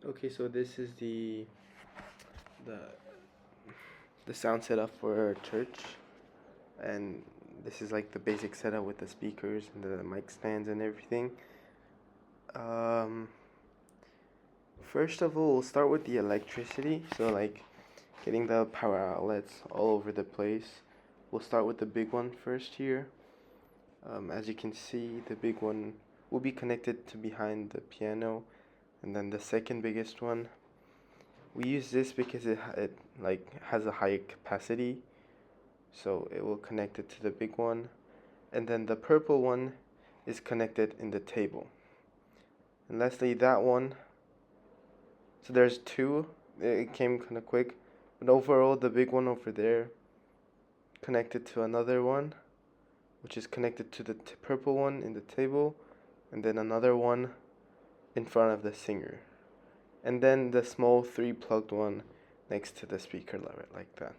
Okay, so this is the the sound setup for church, and this is like the basic setup with the speakers and the mic stands and everything. Um, First of all, we'll start with the electricity. So like getting the power outlets all over the place. We'll start with the big one first here. As you can see, the big one will be connected to behind the piano, and then the second biggest one. We use this because it like has a high capacity, so it will connect it to the big one, and then the purple one is connected in the table. And lastly, that one. So there's two. It came kind of quick, but overall, the big one over there connected to another one, which is connected to the purple one in the table, and then another one in front of the singer, and then the small three plugged one next to the speaker like that.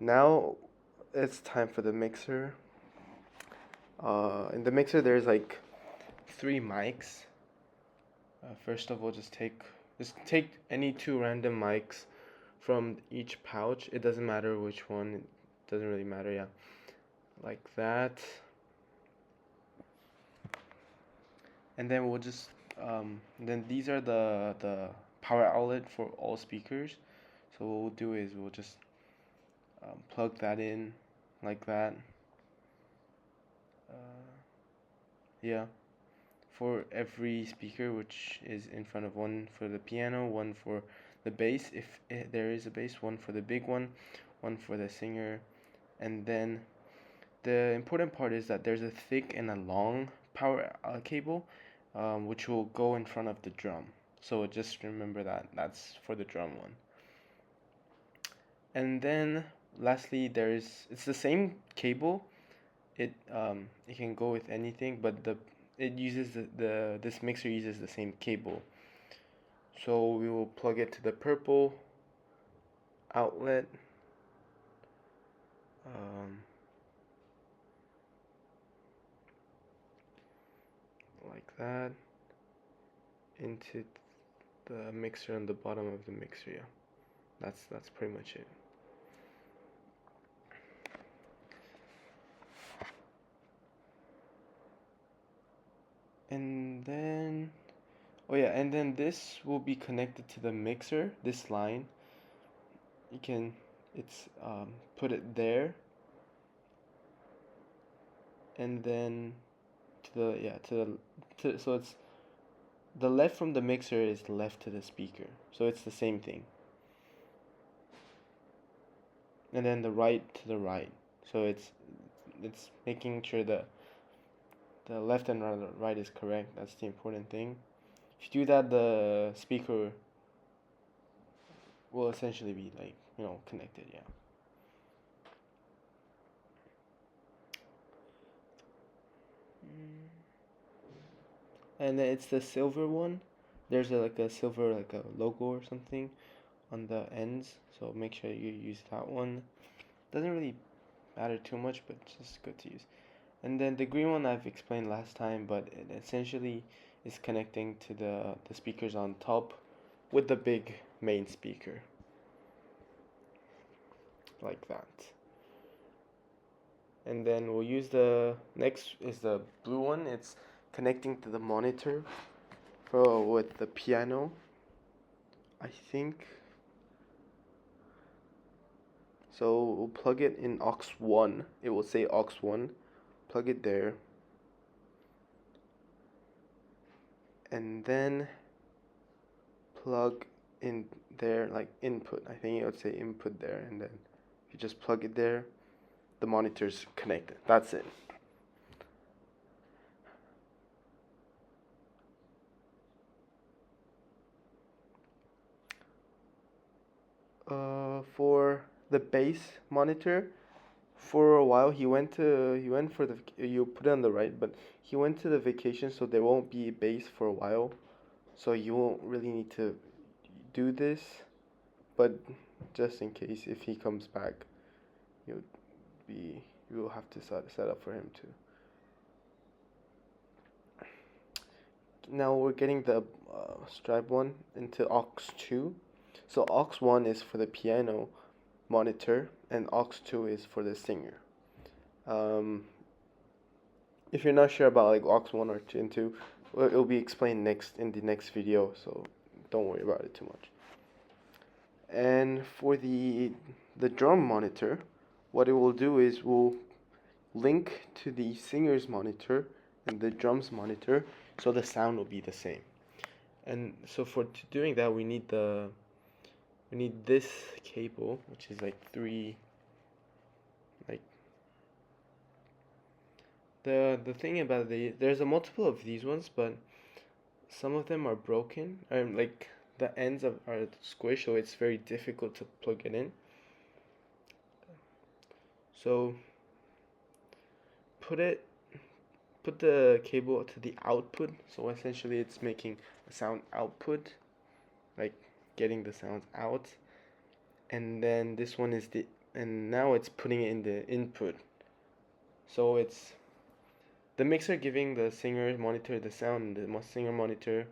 Now it's time for the mixer. In the mixer, there's like three mics. First of all, just take any two random mics from each pouch. It doesn't matter which one. It doesn't really matter. Yeah, like that. And then we'll just then these are the power outlet for all speakers. So what we'll do is we'll just plug that in like that. Yeah, for every speaker, which is in front of one for the piano, one for the bass, if there is a bass, one for the big one for the singer, and then the important part is that there's a thick and a long power cable, which will go in front of the drum. So just remember that that's for the drum one. And then lastly, it's the same cable. It can go with anything, but this mixer uses the same cable. So we will plug it to the purple outlet. Um, like that into the mixer on the bottom of the mixer. Yeah, that's pretty much it. And then oh yeah, and then this will be connected to the mixer. This line, you can it's put it there, and then to the yeah to so it's the left from the mixer is left to the speaker, so it's the same thing. And then the right to the right, so it's making sure the left and right is correct. That's the important thing. If you do that, the speaker will essentially be like connected. Yeah. And then it's the silver one. There's like a silver like a logo or something on the ends, so make sure you use that one. Doesn't really matter too much, but it's just good to use. And then the green one I've explained last time, but it essentially is connecting to the speakers on top with the big main speaker, like that. And then we'll use the next is the blue one. It's connecting to the monitor for with the piano, I think. So we'll plug it in aux 1. It will say aux 1. Plug it there. And then plug in there like input. I think it would say input there, and then if you just plug it there, the monitor's connected. That's it. For the bass monitor, for a while he went for the you put it on the right, but he went to the vacation, so there won't be bass for a while. So you won't really need to do this, but just in case if he comes back, you'll you will have to set up for him too. Now we're getting the stripe one into aux 2. So aux 1 is for the piano monitor and aux 2 is for the singer. If you're not sure about like aux 1 or 2 and 2, it'll be explained next in the next video, so don't worry about it too much. And for the drum monitor, what it will do is we'll link to the singer's monitor and the drums monitor, so the sound will be the same. And so for doing that, we need this cable, which is like the thing about there's a multiple of these ones, but some of them are broken, and like the ends are squished, so it's very difficult to plug it in. So put the cable to the output, so essentially it's making a sound output, like getting the sounds out, and then this one is and now it's putting it in the input, so it's the mixer giving the singer monitor the sound, and the singer monitor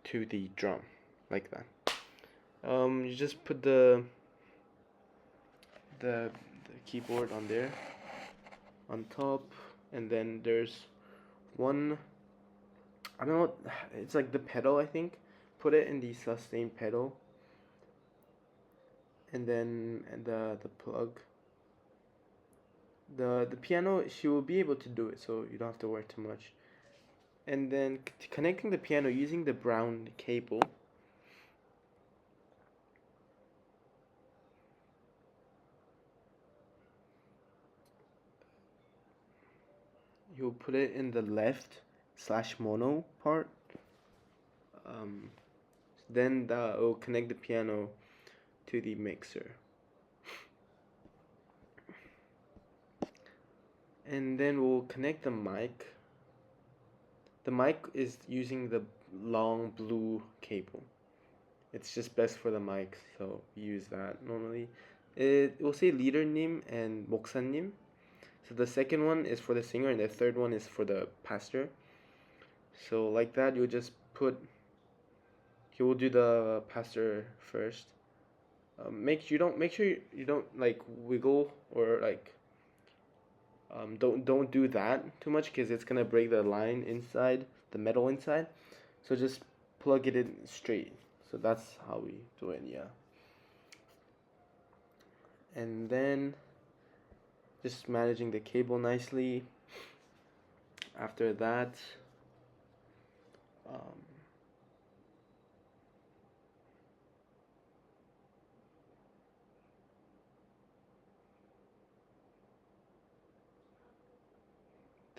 to the drum, like that. You just put the keyboard on there, on top, and then there's one, I don't know, it's like the pedal, I think. Put it in the sustain pedal, and then the plug. The piano, she will be able to do it, so you don't have to worry too much. And then connecting the piano using the brown cable, you'll put it in the left / mono part. Then it will connect the piano to the mixer. And then we'll connect the mic. The mic is using the long blue cable. It's just best for the mic, so we use that normally. It will say leader님 and 목사님. So the second one is for the singer, and the third one is for the pastor. So like that, you'll just you will do the pastor first. Make sure you don't like wiggle or like don't do that too much, because it's gonna break the line inside, the metal inside. So just plug it in straight. So that's how we do it, yeah. And then just managing the cable nicely. After that,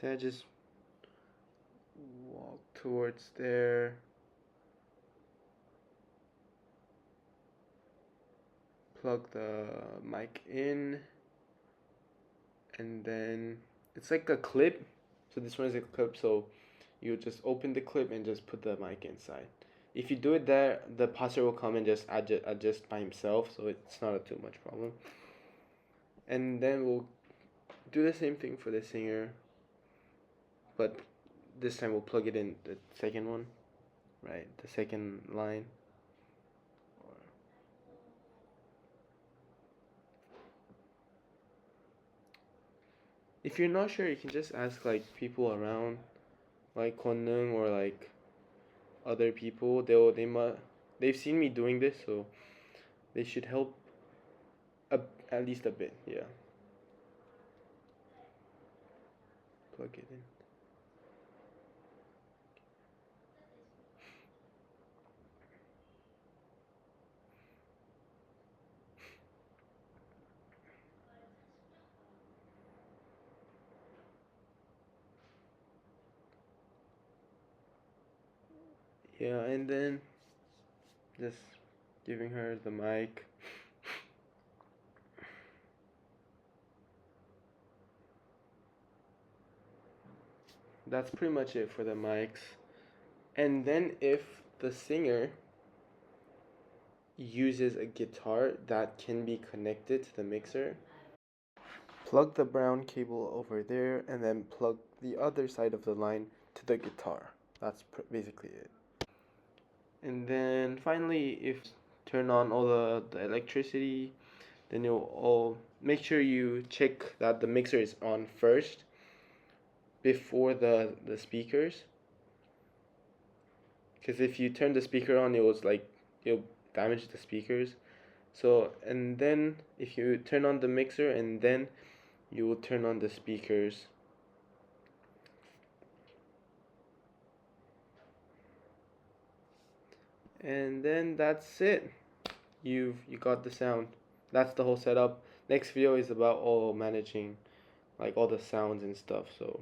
then I just walk towards there. Plug the mic in, and then it's like a clip. So this one is a clip, so you just open the clip and just put the mic inside. If you do it there, the pastor will come and just adjust by himself, so it's not too much problem. And then we'll do the same thing for the singer, but this time we'll plug it in the second one, right? The second line. If you're not sure, you can just ask like people around, like Konung or like other people. They've seen me doing this, so they should help at least a bit, yeah. Plug it in. Yeah, and then just giving her the mic. That's pretty much it for the mics. And then if the singer uses a guitar that can be connected to the mixer, plug the brown cable over there and then plug the other side of the line to the guitar. That's basically it. And then finally, if turn on all the electricity, then you'll all make sure you check that the mixer is on first before the speakers. Because if you turn the speaker on, it'll damage the speakers. So, and then if you turn on the mixer and then you will turn on the speakers. And then that's it. You got the sound. That's the whole setup. Next video is about all managing like all the sounds and stuff. So